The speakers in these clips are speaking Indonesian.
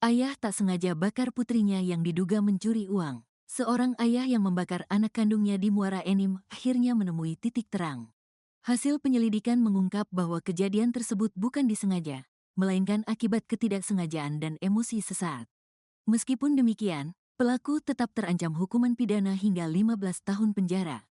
Ayah tak sengaja bakar putrinya yang diduga mencuri uang. Seorang ayah yang membakar anak kandungnya di Muara Enim akhirnya menemui titik terang. Hasil penyelidikan mengungkap bahwa kejadian tersebut bukan disengaja, melainkan akibat ketidaksengajaan dan emosi sesaat. Meskipun demikian, pelaku tetap terancam hukuman pidana hingga 15 tahun penjara.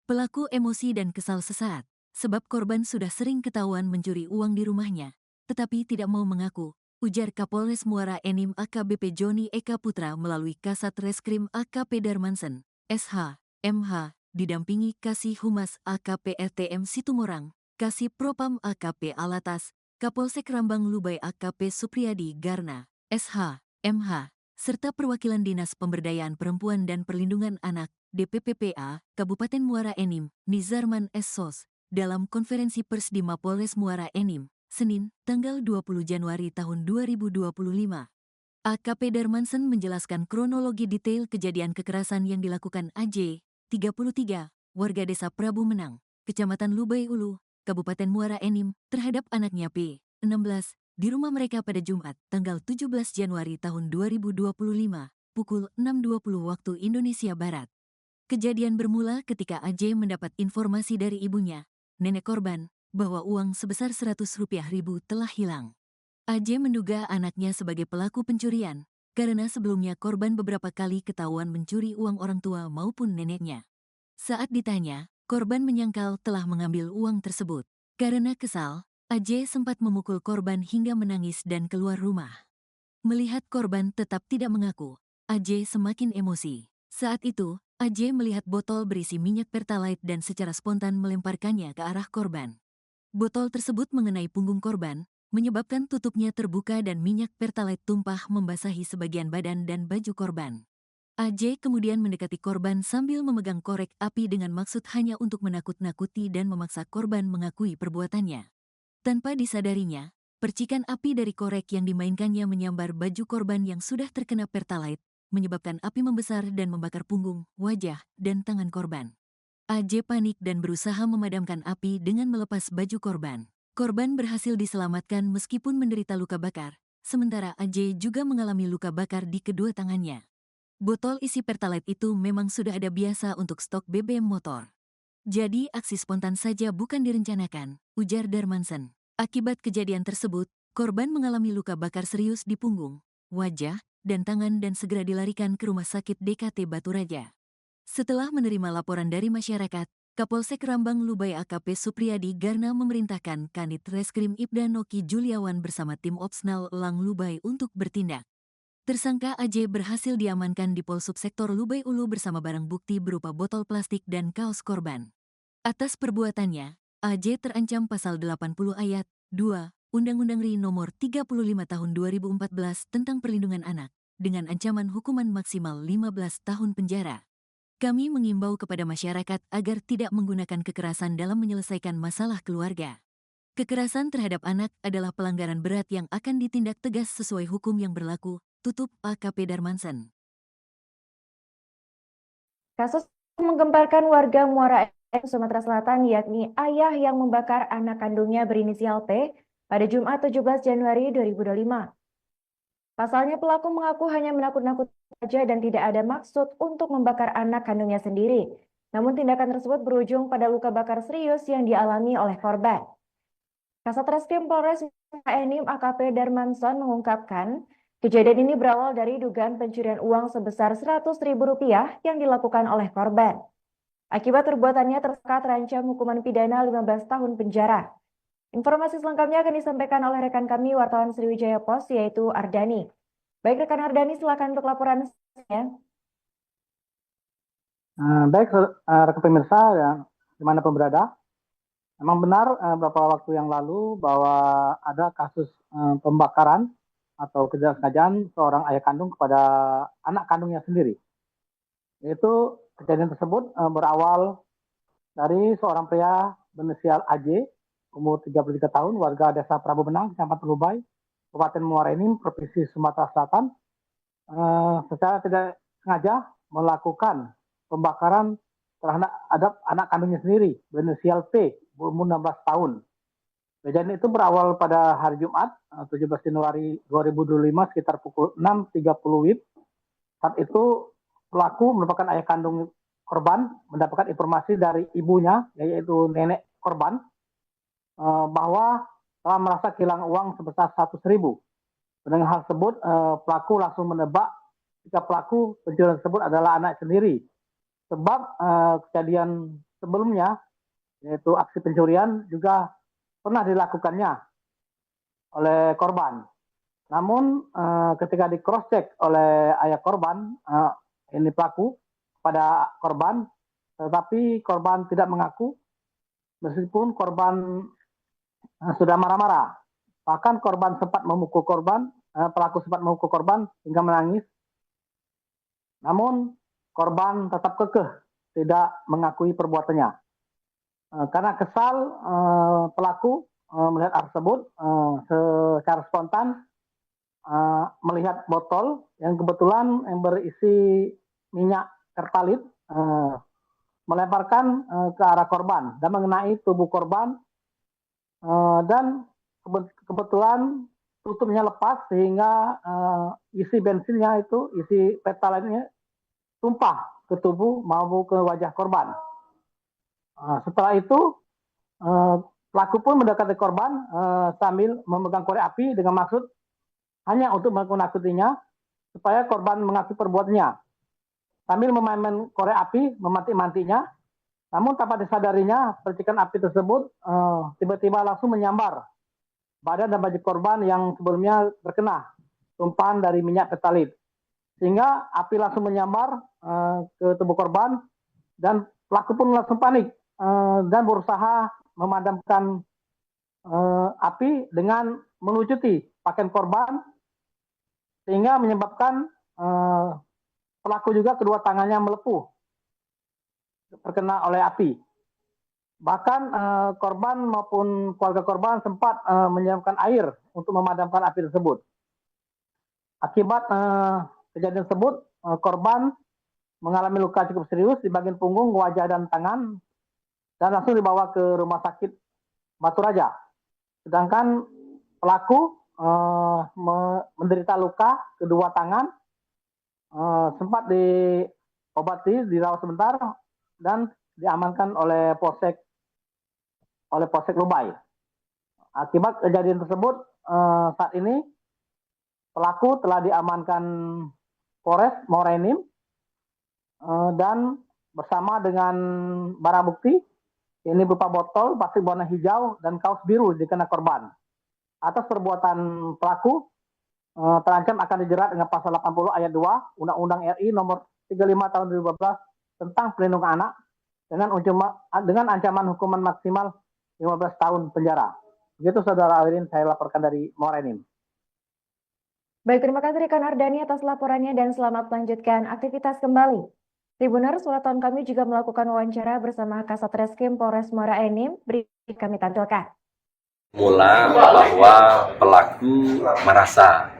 Pelaku emosi dan kesal sesaat, sebab korban sudah sering ketahuan mencuri uang di rumahnya, tetapi tidak mau mengaku, ujar Kapolres Muara Enim AKBP Joni Eka Putra melalui Kasat Reskrim AKP Darmansen, SH, MH, didampingi Kasih Humas AKP RTM Situmorang, Kasih Propam AKP Alatas, Kapolsek Rambang Lubai AKP Supriyadi Garna, SH, MH, serta perwakilan Dinas Pemberdayaan Perempuan dan Perlindungan Anak, DPPPA, Kabupaten Muara Enim, Nizarman S. Sos, dalam konferensi pers di Mapolres Muara Enim, Senin, tanggal 20 Januari tahun 2025. AKP Darmansen menjelaskan kronologi detail kejadian kekerasan yang dilakukan AJ, 33, warga desa Prabu Menang, Kecamatan Lubai Ulu, Kabupaten Muara Enim, terhadap anaknya P, 16, di rumah mereka pada Jumat, tanggal 17 Januari tahun 2025, pukul 6.20 waktu Indonesia Barat. Kejadian bermula ketika AJ mendapat informasi dari ibunya, nenek korban, bahwa uang sebesar Rp100.000 telah hilang. AJ menduga anaknya sebagai pelaku pencurian, karena sebelumnya korban beberapa kali ketahuan mencuri uang orang tua maupun neneknya. Saat ditanya, korban menyangkal telah mengambil uang tersebut. Karena kesal, AJ sempat memukul korban hingga menangis dan keluar rumah. Melihat korban tetap tidak mengaku, AJ semakin emosi. Saat itu, AJ melihat botol berisi minyak pertalite dan secara spontan melemparkannya ke arah korban. Botol tersebut mengenai punggung korban, menyebabkan tutupnya terbuka dan minyak pertalite tumpah membasahi sebagian badan dan baju korban. AJ kemudian mendekati korban sambil memegang korek api dengan maksud hanya untuk menakut-nakuti dan memaksa korban mengakui perbuatannya. Tanpa disadarinya, percikan api dari korek yang dimainkannya menyambar baju korban yang sudah terkena pertalite, menyebabkan api membesar dan membakar punggung, wajah, dan tangan korban. AJ panik dan berusaha memadamkan api dengan melepas baju korban. Korban berhasil diselamatkan meskipun menderita luka bakar, sementara AJ juga mengalami luka bakar di kedua tangannya. Botol isi pertalite itu memang sudah ada biasa untuk stok BBM motor. Jadi aksi spontan saja bukan direncanakan, ujar Darmansen. Akibat kejadian tersebut, korban mengalami luka bakar serius di punggung, wajah, dan tangan dan segera dilarikan ke Rumah Sakit DKT Batu Raja. Setelah menerima laporan dari masyarakat, Kapolsek Rambang Lubai AKP Supriyadi Garna memerintahkan Kanit Reskrim Ibda Noki Juliawan bersama tim Opsnal Lang Lubai untuk bertindak. Tersangka AJ berhasil diamankan di Polsubsektor Lubai Ulu bersama barang bukti berupa botol plastik dan kaos korban. Atas perbuatannya, AJ terancam pasal 80 ayat 2 Undang-Undang RI nomor 35 tahun 2014 tentang perlindungan anak, dengan ancaman hukuman maksimal 15 tahun penjara. Kami mengimbau kepada masyarakat agar tidak menggunakan kekerasan dalam menyelesaikan masalah keluarga. Kekerasan terhadap anak adalah pelanggaran berat yang akan ditindak tegas sesuai hukum yang berlaku, tutup AKP Darmansen. Kasus menggemparkan warga Muara Enim, Sumatera Selatan, yakni ayah yang membakar anak kandungnya berinisial P pada Jumat 17 Januari 2025. Pasalnya pelaku mengaku hanya menakut-nakuti saja dan tidak ada maksud untuk membakar anak kandungnya sendiri. Namun tindakan tersebut berujung pada luka bakar serius yang dialami oleh korban. Kasat Reskrim Polres Muara Enim AKP Darmanson mengungkapkan, kejadian ini berawal dari dugaan pencurian uang sebesar Rp100.000 yang dilakukan oleh korban. Akibat perbuatannya, tersangka terancam hukuman pidana 15 tahun penjara. Informasi selengkapnya akan disampaikan oleh rekan kami wartawan Sriwijaya Post, yaitu Ardani. Baik rekan Ardani, silakan untuk laporan. Baik, rekan pemirsa yang dimanapun berada, memang benar beberapa waktu yang lalu bahwa ada kasus pembakaran atau ketidaksengajaan seorang ayah kandung kepada anak kandungnya sendiri. Yaitu kejadian tersebut berawal dari seorang pria berinisial AJ, umur 33 tahun, warga desa Prabu Benang, Kecamatan Lubai, Kabupaten Muara Enim, Provinsi Sumatera Selatan, secara tidak sengaja melakukan pembakaran terhadap anak kandungnya sendiri berinisial P berumur 16 tahun. Kejadian itu berawal pada hari Jumat, 17 Januari 2025 sekitar pukul 6.30 WIB. Saat itu pelaku merupakan ayah kandung korban mendapatkan informasi dari ibunya, yaitu nenek korban, bahwa telah merasa kehilangan uang sebesar 100.000. Dengan hal tersebut, pelaku langsung menebak jika pelaku pencurian tersebut adalah anak sendiri. Sebab kejadian sebelumnya, yaitu aksi pencurian juga pernah dilakukannya oleh korban. Namun ketika di cross check oleh ayah korban, ini pelaku pada korban, tetapi korban tidak mengaku meskipun korban sudah marah-marah. Bahkan korban sempat memukul korban, pelaku sempat memukul korban hingga menangis. Namun korban tetap kekeh tidak mengakui perbuatannya. Karena kesal, pelaku melihat hal tersebut secara spontan melihat botol yang kebetulan yang berisi minyak pertalit, melemparkan ke arah korban dan mengenai tubuh korban, dan kebetulan tutupnya lepas sehingga isi bensinnya itu, isi pertalitnya tumpah ke tubuh maupun ke wajah korban. Setelah itu pelaku pun mendekati korban sambil memegang korek api dengan maksud hanya untuk menakutinya supaya korban mengakui perbuatannya. Sambil memainkan korek api, memantik-mantiknya, namun tanpa disadarinya percikan api tersebut tiba-tiba langsung menyambar badan dan baju korban yang sebelumnya terkena tumpahan dari minyak pertalit. Sehingga api langsung menyambar ke tubuh korban dan pelaku pun langsung panik dan berusaha memadamkan api dengan melucuti pakaian korban, sehingga menyebabkan pelaku juga kedua tangannya melepuh terkena oleh api. Bahkan korban maupun keluarga korban sempat menyiapkan air untuk memadamkan api tersebut. Akibat kejadian tersebut, korban mengalami luka cukup serius di bagian punggung, wajah, dan tangan, dan langsung dibawa ke rumah sakit Batu Raja. Sedangkan pelaku menderita luka kedua tangan, sempat diobati, dirawat sebentar, dan diamankan oleh Polsek Lubai. Akibat kejadian tersebut, saat ini pelaku telah diamankan Polres Muara Enim dan bersama dengan barang bukti, ini berupa botol plastik warna hijau dan kaos biru dikenakan korban. Atas perbuatan pelaku terancam akan dijerat dengan pasal 80 ayat 2 Undang-Undang RI nomor 35 tahun 2012 tentang perlindungan anak dengan ancaman hukuman maksimal 15 tahun penjara. Begitu Saudara Awirin, saya laporkan dari Muara Enim. Baik, terima kasih rekan Ardani atas laporannya dan selamat melanjutkan aktivitas kembali. Tribuners, wartawan kami juga melakukan wawancara bersama Kasat Reskrim Polres Muara Enim. Berikut kami tampilkan. Mula bahwa pelaku merasa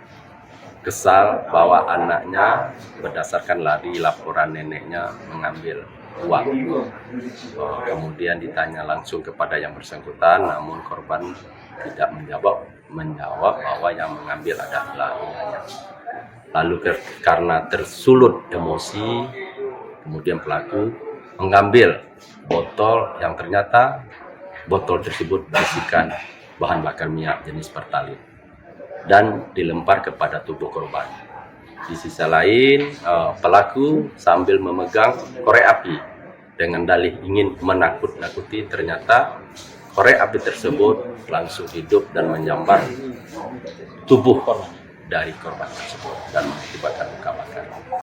kesal bahwa anaknya berdasarkan lari laporan neneknya mengambil uang. Kemudian ditanya langsung kepada yang bersangkutan, namun korban tidak menjawab bahwa yang mengambil adalah ayahnya. Lalu karena tersulut emosi, kemudian pelaku mengambil botol yang ternyata botol tersebut berisikan bahan bakar minyak jenis pertalit dan dilempar kepada tubuh korban. Di sisi lain, pelaku sambil memegang korek api dengan dalih ingin menakut-nakuti, ternyata korek api tersebut langsung hidup dan menyambar tubuh dari korban tersebut dan mengakibatkan luka bakar.